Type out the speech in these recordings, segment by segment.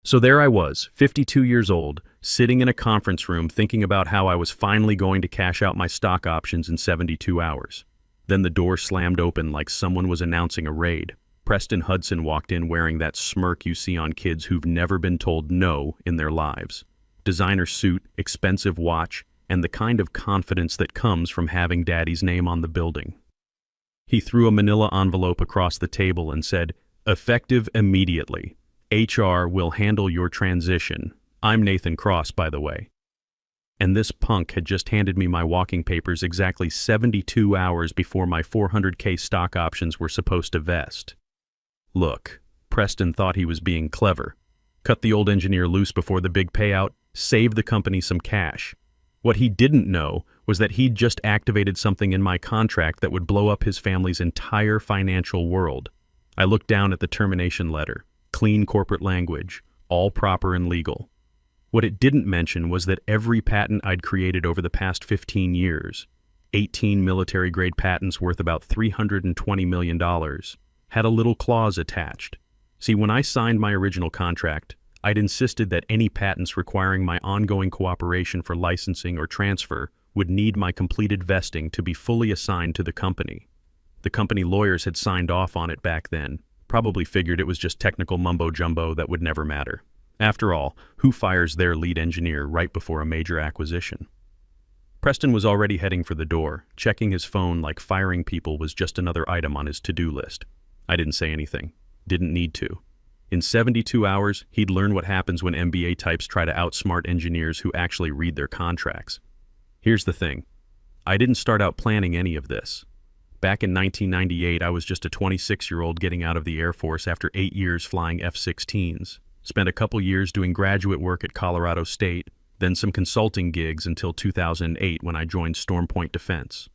So there I was, 52 years old, sitting in a conference room thinking about how I was finally going to cash out my stock options in 72 hours. Then the door slammed open like someone was announcing a raid. Preston Hudson walked in wearing that smirk you see on kids who've never been told no in their lives. Designer suit, expensive watch, and the kind of confidence that comes from having Daddy's name on the building. He threw a manila envelope across the table and said, "Effective immediately. HR will handle your transition. I'm Nathan Cross, by the way." And this punk had just handed me my walking papers exactly 72 hours before my 400K stock options were supposed to vest. Look, Preston thought he was being clever. Cut the old engineer loose before the big payout, save the company some cash. What he didn't know was that he'd just activated something in my contract that would blow up his family's entire financial world. I looked down at the termination letter. Clean corporate language, all proper and legal. What it didn't mention was that every patent I'd created over the past 15 years, 18 military-grade patents worth about $320 million, had a little clause attached. See, when I signed my original contract, I'd insisted that any patents requiring my ongoing cooperation for licensing or transfer would need my completed vesting to be fully assigned to the company. The company lawyers had signed off on it back then, probably figured it was just technical mumbo-jumbo that would never matter. After all, who fires their lead engineer right before a major acquisition? Preston was already heading for the door, checking his phone like firing people was just another item on his to-do list. I didn't say anything. Didn't need to. In 72 hours, he'd learn what happens when MBA types try to outsmart engineers who actually read their contracts. Here's the thing. I didn't start out planning any of this. Back in 1998, I was just a 26-year-old getting out of the Air Force after 8 years flying F-16s. Spent a couple years doing graduate work at Colorado State, then some consulting gigs until 2008 when I joined Storm Point Defense.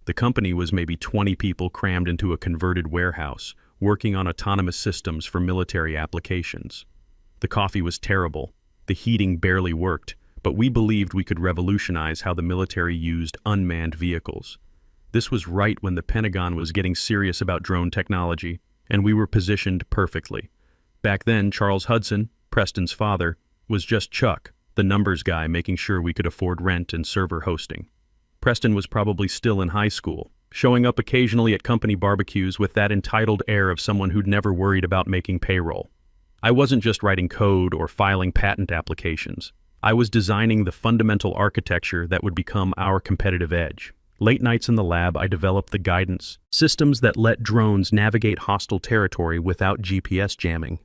The company was maybe 20 people crammed into a converted warehouse, working on autonomous systems for military applications. The coffee was terrible, the heating barely worked, but we believed we could revolutionize how the military used unmanned vehicles. This was right when the Pentagon was getting serious about drone technology, and we were positioned perfectly. Back then, Charles Hudson, Preston's father, was just Chuck, the numbers guy making sure we could afford rent and server hosting. Preston was probably still in high school, showing up occasionally at company barbecues with that entitled air of someone who'd never worried about making payroll. I wasn't just writing code or filing patent applications. I was designing the fundamental architecture that would become our competitive edge. Late nights in the lab, I developed the guidance, systems that let drones navigate hostile territory without GPS jamming.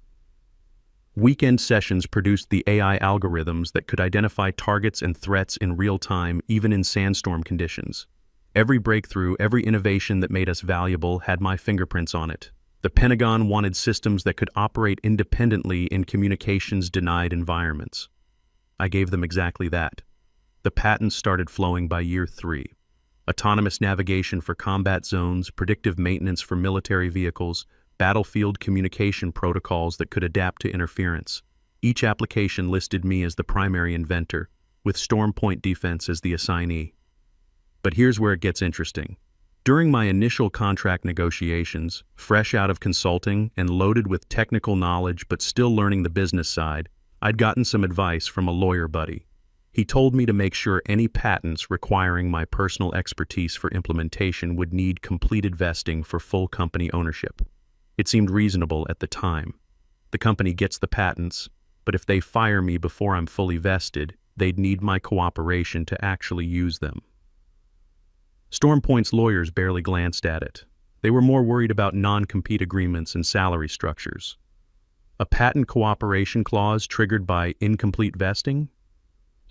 Weekend sessions produced the AI algorithms that could identify targets and threats in real time, even in sandstorm conditions. Every breakthrough, every innovation that made us valuable had my fingerprints on it. The Pentagon wanted systems that could operate independently in communications-denied environments. I gave them exactly that. The patents started flowing by year 3. Autonomous navigation for combat zones, predictive maintenance for military vehicles, battlefield communication protocols that could adapt to interference. Each application listed me as the primary inventor, with Storm Point Defense as the assignee. But here's where it gets interesting. During my initial contract negotiations, fresh out of consulting and loaded with technical knowledge but still learning the business side, I'd gotten some advice from a lawyer buddy. He told me to make sure any patents requiring my personal expertise for implementation would need completed vesting for full company ownership. It seemed reasonable at the time. The company gets the patents, but if they fire me before I'm fully vested, they'd need my cooperation to actually use them. Storm Point's lawyers barely glanced at it. They were more worried about non-compete agreements and salary structures. A patent cooperation clause triggered by incomplete vesting?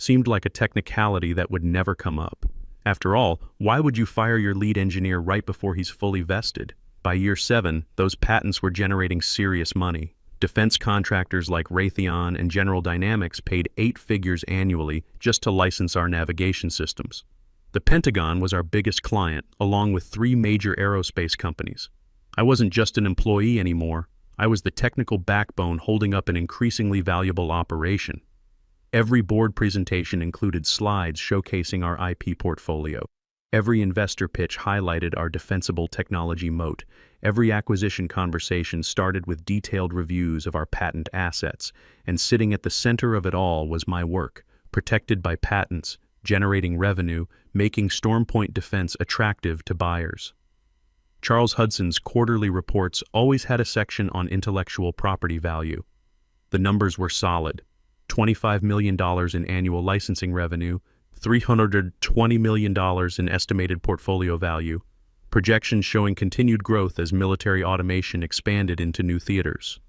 Seemed like a technicality that would never come up. After all, why would you fire your lead engineer right before he's fully vested? By year 7, those patents were generating serious money. Defense contractors like Raytheon and General Dynamics paid 8 figures annually just to license our navigation systems. The Pentagon was our biggest client, along with 3 major aerospace companies. I wasn't just an employee anymore. I was the technical backbone holding up an increasingly valuable operation. Every board presentation included slides showcasing our IP portfolio. Every investor pitch highlighted our defensible technology moat. Every acquisition conversation started with detailed reviews of our patent assets, and sitting at the center of it all was my work, protected by patents, generating revenue, making StormPoint Defense attractive to buyers. Charles Hudson's quarterly reports always had a section on intellectual property value. The numbers were solid: $25 million in annual licensing revenue, $320 million in estimated portfolio value, projections showing continued growth as military automation expanded into new theaters.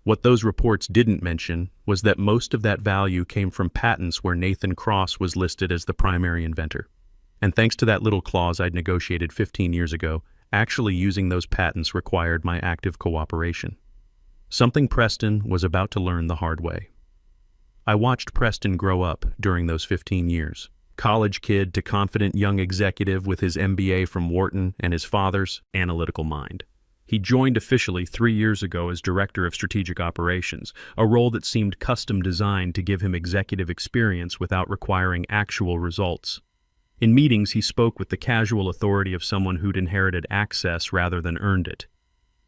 What those reports didn't mention was that most of that value came from patents where Nathan Cross was listed as the primary inventor. And thanks to that little clause I'd negotiated 15 years ago, actually using those patents required my active cooperation. Something Preston was about to learn the hard way. I watched Preston grow up during those 15 years. College kid to confident young executive with his MBA from Wharton and his father's analytical mind. He joined officially 3 years ago as Director of Strategic Operations, a role that seemed custom designed to give him executive experience without requiring actual results. In meetings, he spoke with the casual authority of someone who'd inherited access rather than earned it.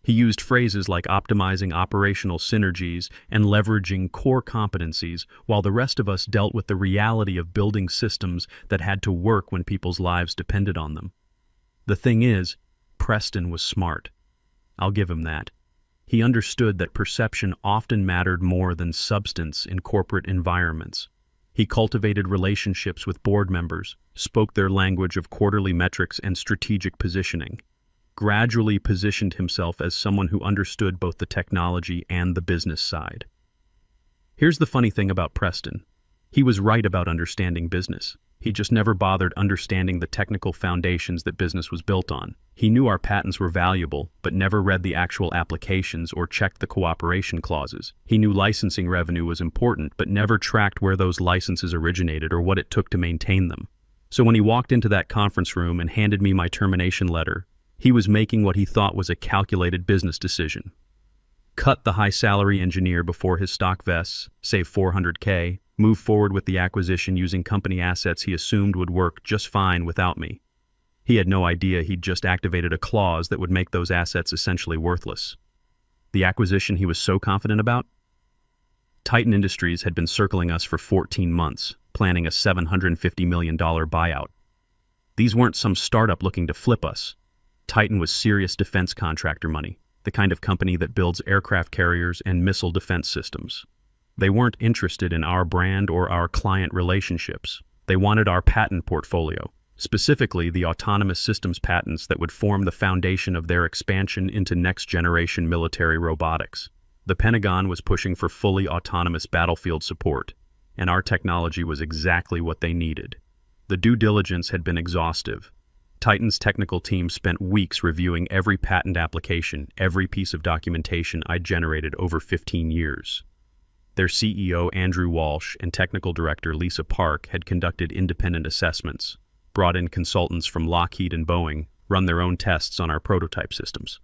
He used phrases like optimizing operational synergies and leveraging core competencies, while the rest of us dealt with the reality of building systems that had to work when people's lives depended on them. The thing is, Preston was smart. I'll give him that. He understood that perception often mattered more than substance in corporate environments. He cultivated relationships with board members, spoke their language of quarterly metrics and strategic positioning, gradually positioned himself as someone who understood both the technology and the business side. Here's the funny thing about Preston. He was right about understanding business. He just never bothered understanding the technical foundations that business was built on. He knew our patents were valuable, but never read the actual applications or checked the cooperation clauses. He knew licensing revenue was important, but never tracked where those licenses originated or what it took to maintain them. So when he walked into that conference room and handed me my termination letter, he was making what he thought was a calculated business decision. Cut the high-salary engineer before his stock vests, save $400K, move forward with the acquisition using company assets he assumed would work just fine without me. He had no idea he'd just activated a clause that would make those assets essentially worthless. The acquisition he was so confident about? Titan Industries had been circling us for 14 months, planning a $750 million buyout. These weren't some startup looking to flip us. Titan was serious defense contractor money, the kind of company that builds aircraft carriers and missile defense systems. They weren't interested in our brand or our client relationships. They wanted our patent portfolio, specifically the autonomous systems patents that would form the foundation of their expansion into next-generation military robotics. The Pentagon was pushing for fully autonomous battlefield support, and our technology was exactly what they needed. The due diligence had been exhaustive. Titan's technical team spent weeks reviewing every patent application, every piece of documentation I'd generated over 15 years. Their CEO, Andrew Walsh, and technical director, Lisa Park, had conducted independent assessments, brought in consultants from Lockheed and Boeing, run their own tests on our prototype systems.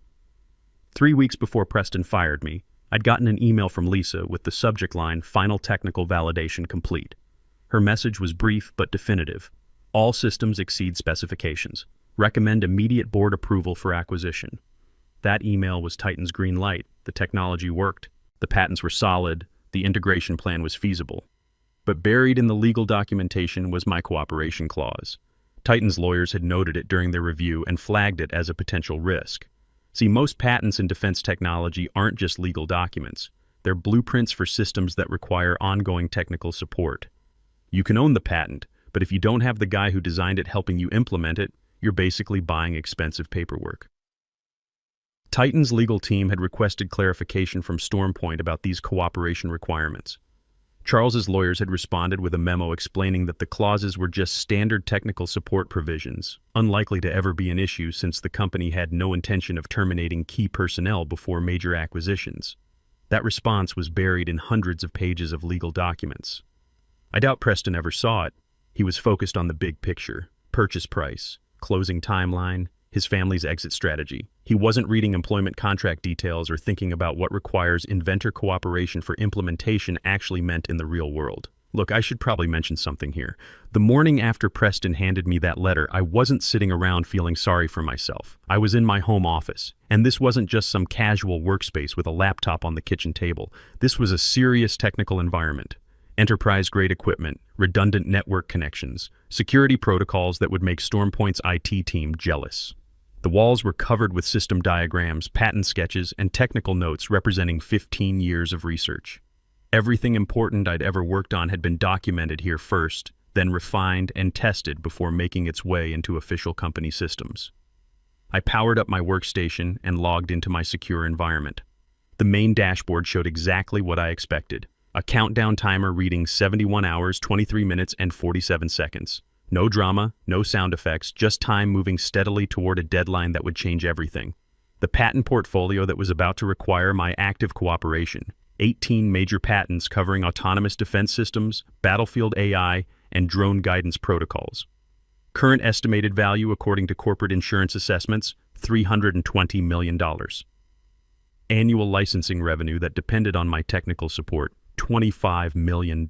3 weeks before Preston fired me, I'd gotten an email from Lisa with the subject line, "Final technical validation complete." Her message was brief but definitive. All systems exceed specifications. Recommend immediate board approval for acquisition. That email was Titan's green light. The technology worked. The patents were solid. The integration plan was feasible. But buried in the legal documentation was my cooperation clause. Titan's lawyers had noted it during their review and flagged it as a potential risk. See, most patents in defense technology aren't just legal documents. They're blueprints for systems that require ongoing technical support. You can own the patent, but if you don't have the guy who designed it helping you implement it, you're basically buying expensive paperwork. Titan's legal team had requested clarification from StormPoint about these cooperation requirements. Charles's lawyers had responded with a memo explaining that the clauses were just standard technical support provisions, unlikely to ever be an issue since the company had no intention of terminating key personnel before major acquisitions. That response was buried in hundreds of pages of legal documents. I doubt Preston ever saw it. He was focused on the big picture: purchase price, closing timeline, his family's exit strategy. He wasn't reading employment contract details or thinking about what requires inventor cooperation for implementation actually meant in the real world. Look, I should probably mention something here. The morning after Preston handed me that letter, I wasn't sitting around feeling sorry for myself. I was in my home office, and this wasn't just some casual workspace with a laptop on the kitchen table. This was a serious technical environment. Enterprise-grade equipment, redundant network connections, security protocols that would make StormPoint's IT team jealous. The walls were covered with system diagrams, patent sketches, and technical notes representing 15 years of research. Everything important I'd ever worked on had been documented here first, then refined and tested before making its way into official company systems. I powered up my workstation and logged into my secure environment. The main dashboard showed exactly what I expected. A countdown timer reading 71 hours, 23 minutes, and 47 seconds. No drama, no sound effects, just time moving steadily toward a deadline that would change everything. The patent portfolio that was about to require my active cooperation. 18 major patents covering autonomous defense systems, battlefield AI, and drone guidance protocols. Current estimated value according to corporate insurance assessments, $320 million. Annual licensing revenue that depended on my technical support, $25 million.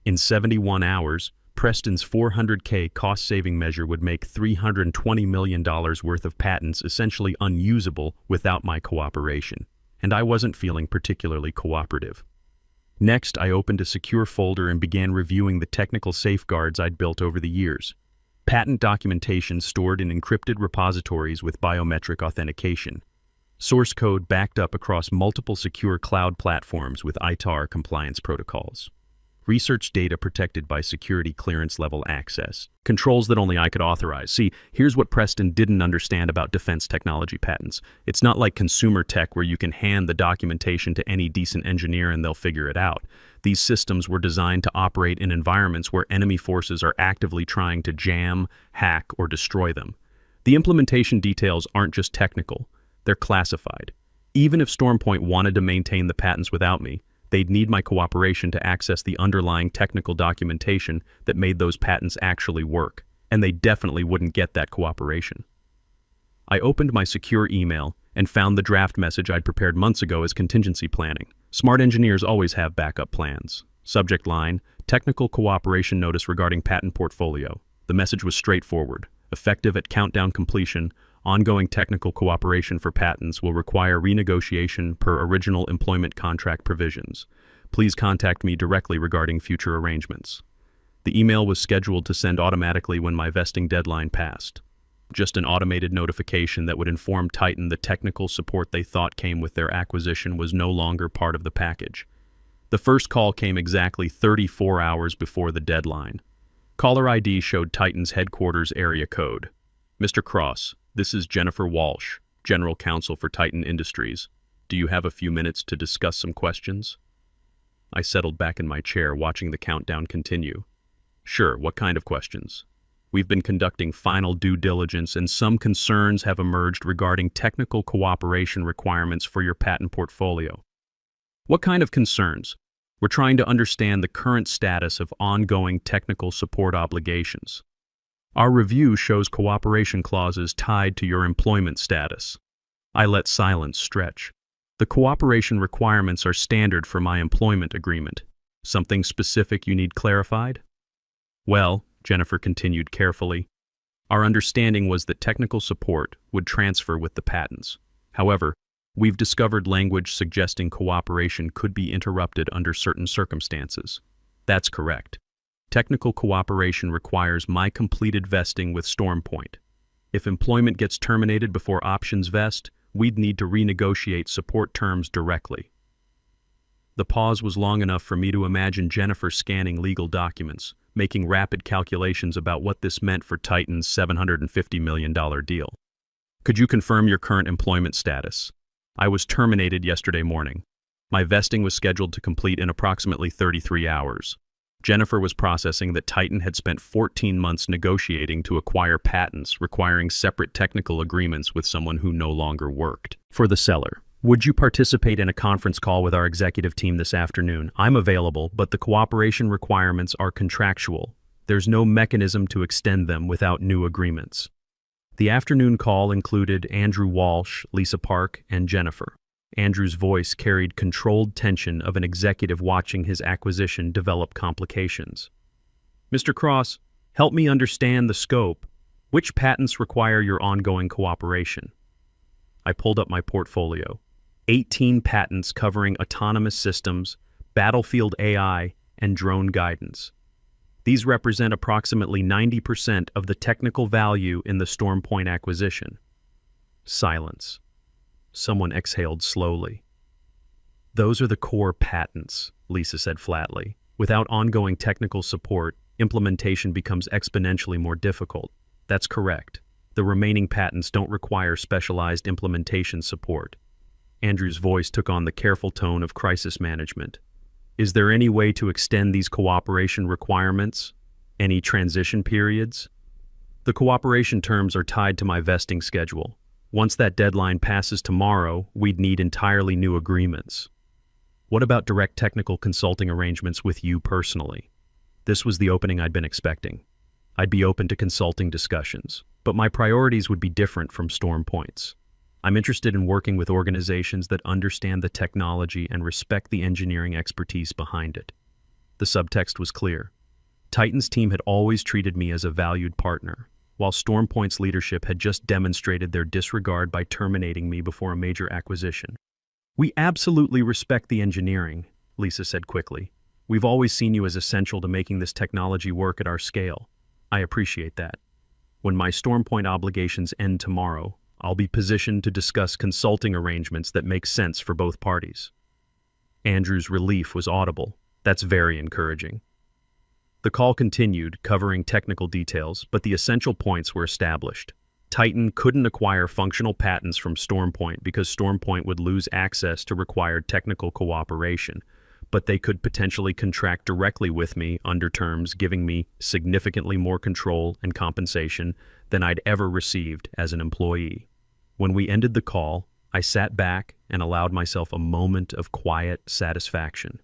In 71 hours, Preston's $400K cost-saving measure would make $320 million worth of patents essentially unusable without my cooperation. And I wasn't feeling particularly cooperative. Next, I opened a secure folder and began reviewing the technical safeguards I'd built over the years. Patent documentation stored in encrypted repositories with biometric authentication. Source code backed up across multiple secure cloud platforms with ITAR compliance protocols. Research data protected by security clearance level access. Controls that only I could authorize. See, here's what Preston didn't understand about defense technology patents. It's not like consumer tech where you can hand the documentation to any decent engineer and they'll figure it out. These systems were designed to operate in environments where enemy forces are actively trying to jam, hack, or destroy them. The implementation details aren't just technical, they're classified. Even if StormPoint wanted to maintain the patents without me, they'd need my cooperation to access the underlying technical documentation that made those patents actually work, and they definitely wouldn't get that cooperation. I opened my secure email and found the draft message I'd prepared months ago as contingency planning. Smart engineers always have backup plans. Subject line, technical cooperation notice regarding patent portfolio. The message was straightforward. Effective at countdown completion, ongoing technical cooperation for patents will require renegotiation per original employment contract provisions. Please contact me directly regarding future arrangements. The email was scheduled to send automatically when my vesting deadline passed. Just an automated notification that would inform Titan the technical support they thought came with their acquisition was no longer part of the package. The first call came exactly 34 hours before the deadline. Caller ID showed Titan's headquarters area code. Mr. Cross, this is Jennifer Walsh, General Counsel for Titan Industries. Do you have a few minutes to discuss some questions? I settled back in my chair, watching the countdown continue. Sure, what kind of questions? We've been conducting final due diligence and some concerns have emerged regarding technical cooperation requirements for your patent portfolio. What kind of concerns? We're trying to understand the current status of ongoing technical support obligations. Our review shows cooperation clauses tied to your employment status. I let silence stretch. The cooperation requirements are standard for my employment agreement. Something specific you need clarified? Well, Jennifer continued carefully, our understanding was that technical support would transfer with the patents. However, we've discovered language suggesting cooperation could be interrupted under certain circumstances. That's correct. Technical cooperation requires my completed vesting with StormPoint. If employment gets terminated before options vest, we'd need to renegotiate support terms directly. The pause was long enough for me to imagine Jennifer scanning legal documents, making rapid calculations about what this meant for Titan's $750 million deal. Could you confirm your current employment status? I was terminated yesterday morning. My vesting was scheduled to complete in approximately 33 hours. Jennifer was processing that Titan had spent 14 months negotiating to acquire patents requiring separate technical agreements with someone who no longer worked. For the seller, would you participate in a conference call with our executive team this afternoon? I'm available, but the cooperation requirements are contractual. There's no mechanism to extend them without new agreements. The afternoon call included Andrew Walsh, Lisa Park, and Jennifer. Andrew's voice carried controlled tension of an executive watching his acquisition develop complications. Mr. Cross, help me understand the scope. Which patents require your ongoing cooperation? I pulled up my portfolio. 18 patents covering autonomous systems, battlefield AI, and drone guidance. These represent approximately 90% of the technical value in the StormPoint acquisition. Silence. Someone exhaled slowly. Those are the core patents, Lisa said flatly. Without ongoing technical support, implementation becomes exponentially more difficult. That's correct. The remaining patents don't require specialized implementation support. Andrew's voice took on the careful tone of crisis management. Is there any way to extend these cooperation requirements? Any transition periods? The cooperation terms are tied to my vesting schedule. Once that deadline passes tomorrow, we'd need entirely new agreements. What about direct technical consulting arrangements with you personally? This was the opening I'd been expecting. I'd be open to consulting discussions, but my priorities would be different from StormPoint's. I'm interested in working with organizations that understand the technology and respect the engineering expertise behind it. The subtext was clear. Titan's team had always treated me as a valued partner, while StormPoint's leadership had just demonstrated their disregard by terminating me before a major acquisition. We absolutely respect the engineering, Lisa said quickly. We've always seen you as essential to making this technology work at our scale. I appreciate that. When my StormPoint obligations end tomorrow, I'll be positioned to discuss consulting arrangements that make sense for both parties. Andrew's relief was audible. That's very encouraging. The call continued, covering technical details, but the essential points were established. Titan couldn't acquire functional patents from StormPoint because StormPoint would lose access to required technical cooperation, but they could potentially contract directly with me under terms giving me significantly more control and compensation than I'd ever received as an employee. When we ended the call, I sat back and allowed myself a moment of quiet satisfaction.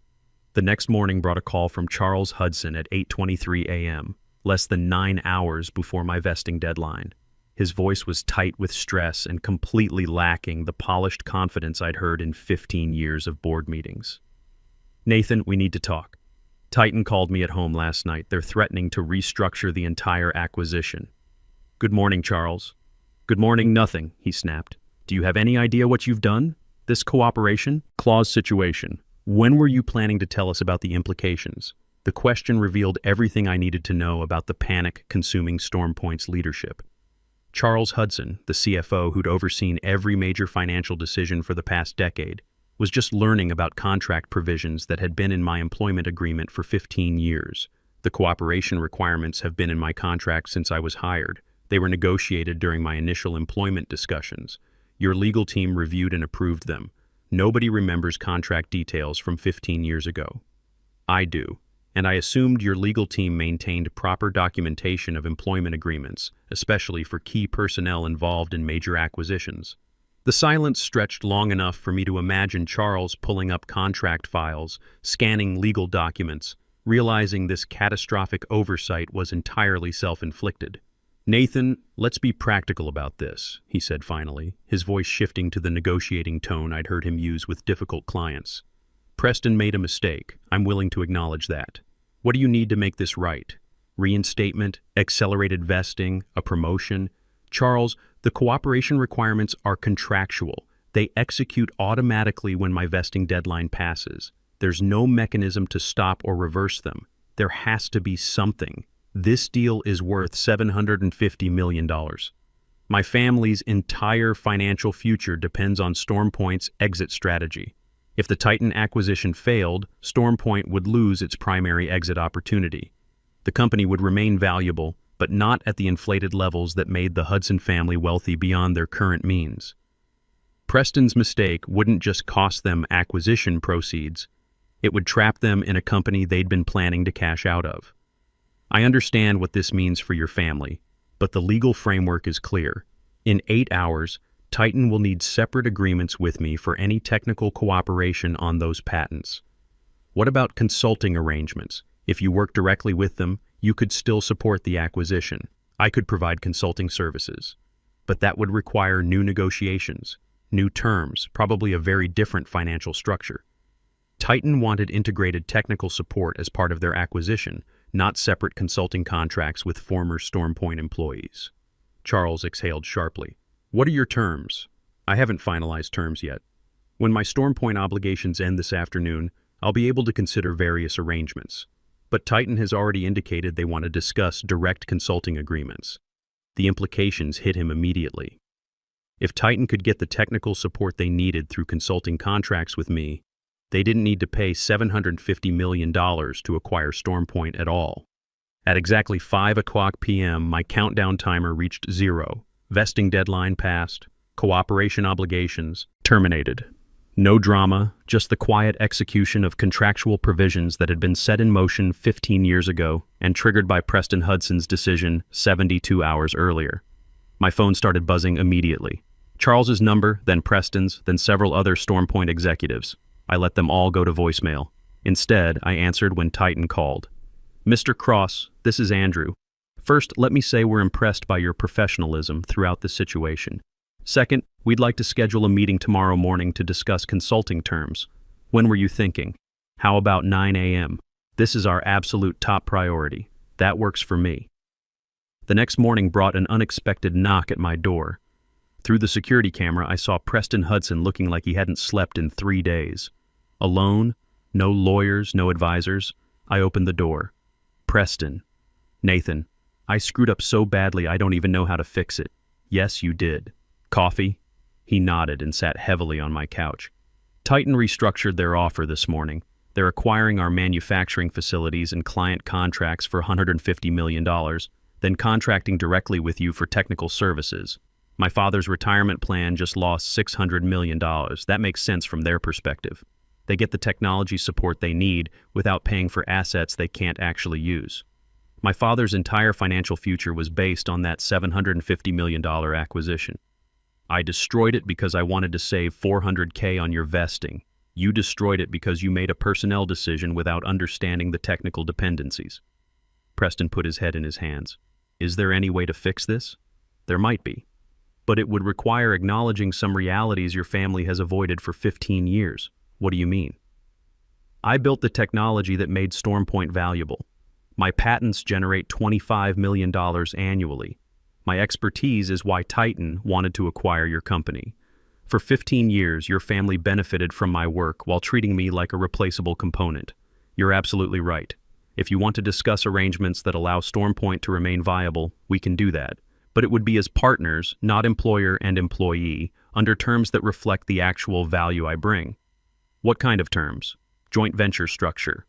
The next morning brought a call from Charles Hudson at 8:23 a.m., less than 9 hours before my vesting deadline. His voice was tight with stress and completely lacking the polished confidence I'd heard in 15 years of board meetings. Nathan, we need to talk. Titan called me at home last night. They're threatening to restructure the entire acquisition. Good morning, Charles. Good morning, nothing, he snapped. Do you have any idea what you've done? This cooperation clause situation. When were you planning to tell us about the implications? The question revealed everything I needed to know about the panic consuming StormPoint's leadership. Charles Hudson, the CFO who'd overseen every major financial decision for the past decade, was just learning about contract provisions that had been in my employment agreement for 15 years. The cooperation requirements have been in my contract since I was hired. They were negotiated during my initial employment discussions. Your legal team reviewed and approved them. Nobody remembers contract details from 15 years ago. I do, and I assumed your legal team maintained proper documentation of employment agreements, especially for key personnel involved in major acquisitions. The silence stretched long enough for me to imagine Charles pulling up contract files, scanning legal documents, realizing this catastrophic oversight was entirely self-inflicted. Nathan, let's be practical about this, he said finally, his voice shifting to the negotiating tone I'd heard him use with difficult clients. Preston made a mistake. I'm willing to acknowledge that. What do you need to make this right? Reinstatement, accelerated vesting, a promotion? Charles, the cooperation requirements are contractual. They execute automatically when my vesting deadline passes. There's no mechanism to stop or reverse them. There has to be something. This deal is worth $750 million. My family's entire financial future depends on StormPoint's exit strategy. If the Titan acquisition failed, StormPoint would lose its primary exit opportunity. The company would remain valuable, but not at the inflated levels that made the Hudson family wealthy beyond their current means. Preston's mistake wouldn't just cost them acquisition proceeds, it would trap them in a company they'd been planning to cash out of. I understand what this means for your family, but the legal framework is clear. In 8 hours, Titan will need separate agreements with me for any technical cooperation on those patents. What about consulting arrangements? If you work directly with them, you could still support the acquisition. I could provide consulting services. But that would require new negotiations, New terms, probably a very different financial structure. Titan wanted integrated technical support as part of their acquisition, not separate consulting contracts with former StormPoint employees. Charles exhaled sharply. What are your terms? I haven't finalized terms yet. When my StormPoint obligations end this afternoon, I'll be able to consider various arrangements. But Titan has already indicated they want to discuss direct consulting agreements. The implications hit him immediately. If Titan could get the technical support they needed through consulting contracts with me, they didn't need to pay $750 million to acquire StormPoint at all. At exactly 5:00 p.m., my countdown timer reached 0. Vesting deadline passed. Cooperation obligations terminated. No drama, just the quiet execution of contractual provisions that had been set in motion 15 years ago and triggered by Preston Hudson's decision 72 hours earlier. My phone started buzzing immediately. Charles's number, then Preston's, then several other StormPoint executives. I let them all go to voicemail. Instead, I answered when Titan called. Mr. Cross, this is Andrew. First, let me say we're impressed by your professionalism throughout this situation. Second, we'd like to schedule a meeting tomorrow morning to discuss consulting terms. When were you thinking? How about 9 a.m.? This is our absolute top priority. That works for me. The next morning brought an unexpected knock at my door. Through the security camera, I saw Preston Hudson looking like he hadn't slept in 3 days. Alone, no lawyers, no advisors. I opened the door. Preston. Nathan, I screwed up so badly I don't even know how to fix it. Yes, you did. Coffee? He nodded and sat heavily on my couch. Titan restructured their offer this morning. They're acquiring our manufacturing facilities and client contracts for $150 million, then contracting directly with you for technical services. My father's retirement plan just lost $600 million. That makes sense from their perspective. They get the technology support they need without paying for assets they can't actually use. My father's entire financial future was based on that $750 million acquisition. I destroyed it because I wanted to save $400K on your vesting. You destroyed it because you made a personnel decision without understanding the technical dependencies. Preston put his head in his hands. Is there any way to fix this? There might be. But it would require acknowledging some realities your family has avoided for 15 years. What do you mean? I built the technology that made StormPoint valuable. My patents generate $25 million annually. My expertise is why Titan wanted to acquire your company. For 15 years, your family benefited from my work while treating me like a replaceable component. You're absolutely right. If you want to discuss arrangements that allow StormPoint to remain viable, we can do that. But it would be as partners, not employer and employee, under terms that reflect the actual value I bring. What kind of terms? Joint venture structure.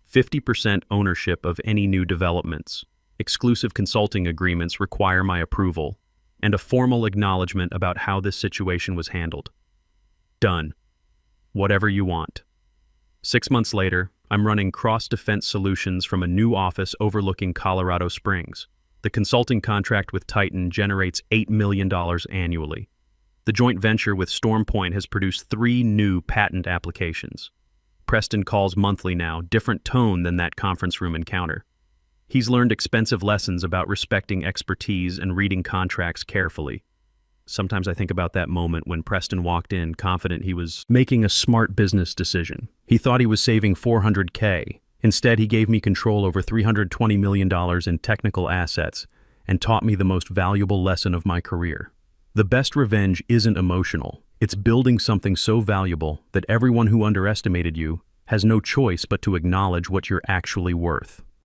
50% ownership of any new developments. Exclusive consulting agreements require my approval, and a formal acknowledgement about how this situation was handled. Done. Whatever you want. 6 months later, I'm running cross-defense solutions from a new office overlooking Colorado Springs. The consulting contract with Titan generates $8 million annually. The joint venture with StormPoint has produced 3 new patent applications. Preston calls monthly now, different tone than that conference room encounter. He's learned expensive lessons about respecting expertise and reading contracts carefully. Sometimes I think about that moment when Preston walked in, confident he was making a smart business decision. He thought he was saving $400K. Instead, he gave me control over $320 million in technical assets and taught me the most valuable lesson of my career. The best revenge isn't emotional. It's building something so valuable that everyone who underestimated you has no choice but to acknowledge what you're actually worth.